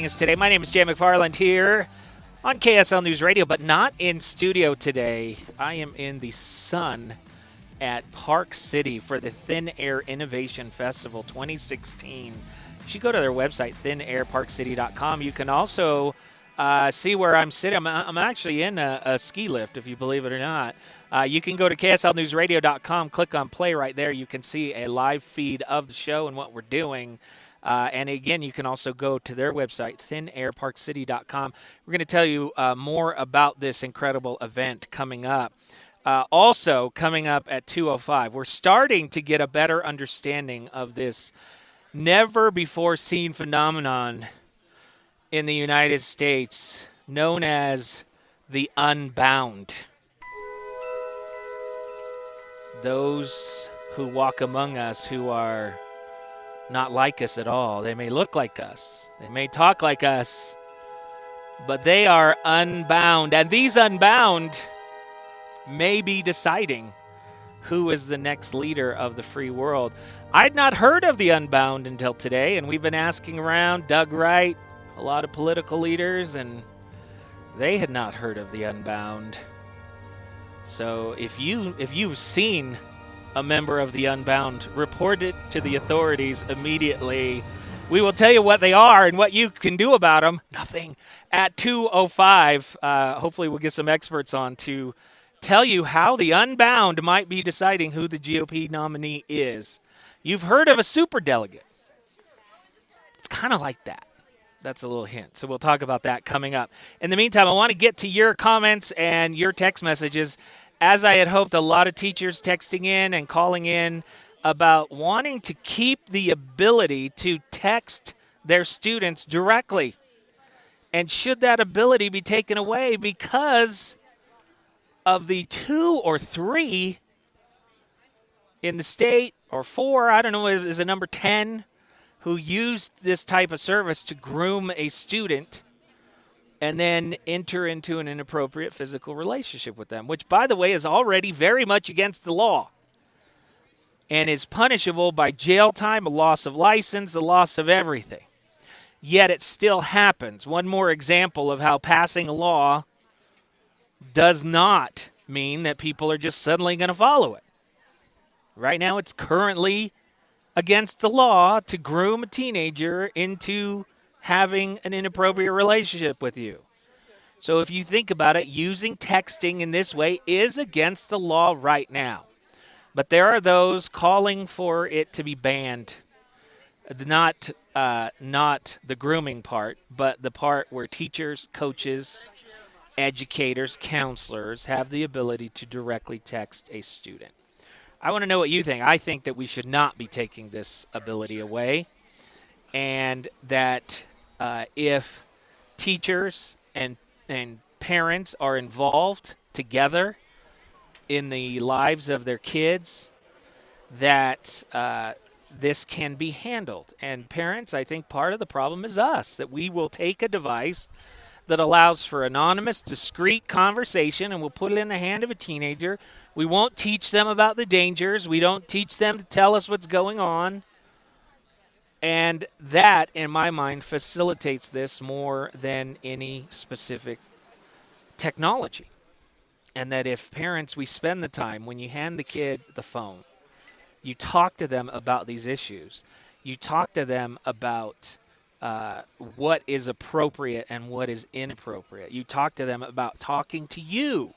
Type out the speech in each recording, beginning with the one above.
joining us today. My name is Jay McFarland here on KSL News Radio, but not in studio today. I am in the sun at Park City for the Thin Air Innovation Festival 2016. You should go to their website, thinairparkcity.com. You can also see where I'm sitting. I'm actually in a ski lift, if you believe it or not. You can go to kslnewsradio.com, click on play right there. You can see a live feed of the show and what we're doing. And again, you can also go to their website, thinairparkcity.com. We're going to tell you more about this incredible event coming up. Also, coming up at 2:05, we're starting to get a better understanding of this never-before-seen phenomenon in the United States known as the unbound. Those who walk among us who are not like us at all. They may look like us. They may talk like us, but they are unbound. And these unbound may be deciding who is the next leader of the free world. I'd not heard of the unbound until today, and we've been asking around Doug Wright, a lot of political leaders, and they had not heard of the unbound. So if you've seen a member of the unbound, report it to the authorities immediately. We will tell you what they are and what you can do about them. Nothing. At 2:05, hopefully we'll get some experts on to tell you how the unbound might be deciding who the GOP nominee is. You've heard of a superdelegate. It's kind of like that. That's a little hint. So we'll talk about that coming up. In the meantime, I want to get to your comments and your text messages. As I had hoped, a lot of teachers texting in and calling in about wanting to keep the ability to text their students directly. And should that ability be taken away because of the 2 or 3 in the state, or 4, I don't know, is a number 10, who used this type of service to groom a student and then enter into an inappropriate physical relationship with them, which, by the way, is already very much against the law and is punishable by jail time, a loss of license, the loss of everything. Yet it still happens. One more example of how passing a law does not mean that people are just suddenly going to follow it. Right now, it's currently against the law to groom a teenager into having an inappropriate relationship with you. So if you think about it, using texting in this way is against the law right now. But there are those calling for it to be banned. Not the grooming part, but the part where teachers, coaches, educators, counselors have the ability to directly text a student. I want to know what you think. I think that we should not be taking this ability away, and that if teachers and parents are involved together in the lives of their kids, that this can be handled. And parents, I think part of the problem is us, that we will take a device that allows for anonymous, discreet conversation, and we'll put it in the hand of a teenager. We won't teach them about the dangers. We don't teach them to tell us what's going on. And that, in my mind, facilitates this more than any specific technology. And that if parents, we spend the time, when you hand the kid the phone, you talk to them about these issues. You talk to them about what is appropriate and what is inappropriate. You talk to them about talking to you.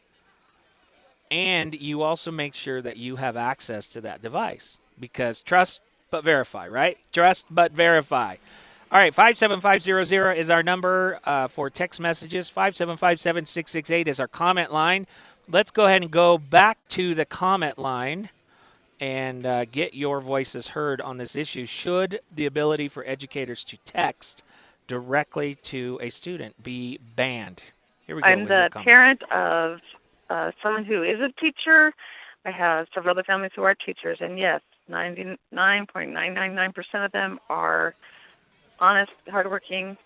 And you also make sure that you have access to that device. Because trust but verify, right? Trust but verify. All right, 57500 is our number for text messages. 5757668 is our comment line. Let's go ahead and go back to the comment line and get your voices heard on this issue. Should the ability for educators to text directly to a student be banned? Here we go. I'm the parent of someone who is a teacher. I have several other families who are teachers, and yes, 99.999% of them are honest, hardworking,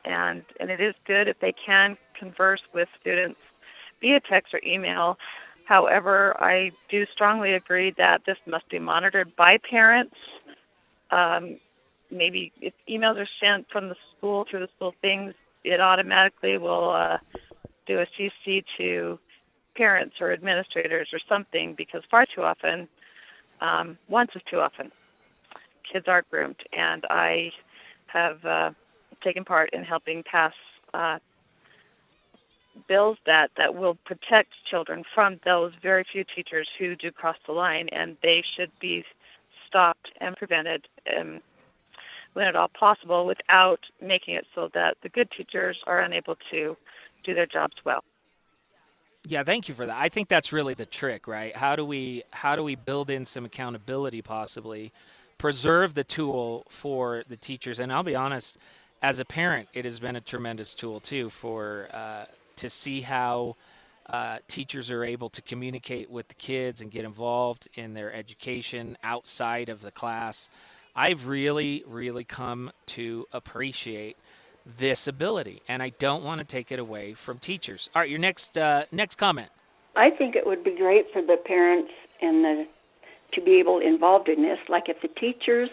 and it is good if they can converse with students via text or email. However, I do strongly agree that this must be monitored by parents. maybe if emails are sent from the school through the school things, it automatically will do a CC to parents or administrators or something, because far too often, once is too often, kids are groomed. And I have taken part in helping pass bills that will protect children from those very few teachers who do cross the line, and they should be stopped and prevented when at all possible, without making it so that the good teachers are unable to do their jobs well. Yeah, thank you for that. I think that's really the trick, right? How do we build in some accountability, possibly preserve the tool for the teachers? And I'll be honest, as a parent, it has been a tremendous tool too for to see how teachers are able to communicate with the kids and get involved in their education outside of the class. I've really, really come to appreciate this ability, and I don't want to take it away from teachers. All right, your next comment. I think it would be great for the parents to be able involved in this. Like if the teachers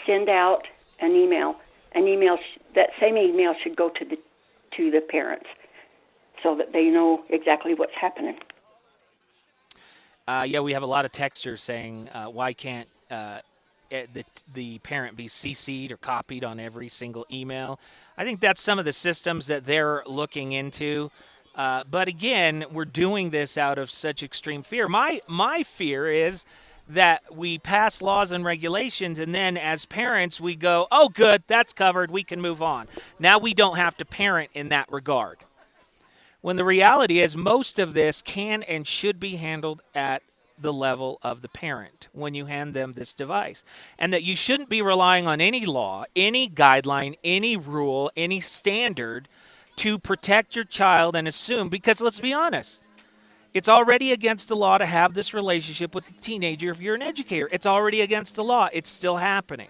send out an email, that same email should go to the parents, so that they know exactly what's happening. Yeah, we have a lot of texters saying, why can't the parent be CC'd or copied on every single email? I think that's some of the systems that they're looking into. But again, we're doing this out of such extreme fear. My fear is that we pass laws and regulations, and then as parents we go, oh, good, that's covered, we can move on. Now we don't have to parent in that regard. When the reality is most of this can and should be handled at the level of the parent when you hand them this device. And that you shouldn't be relying on any law, any guideline, any rule, any standard to protect your child and assume, because let's be honest, it's already against the law to have this relationship with the teenager if you're an educator. It's already against the law. It's still happening.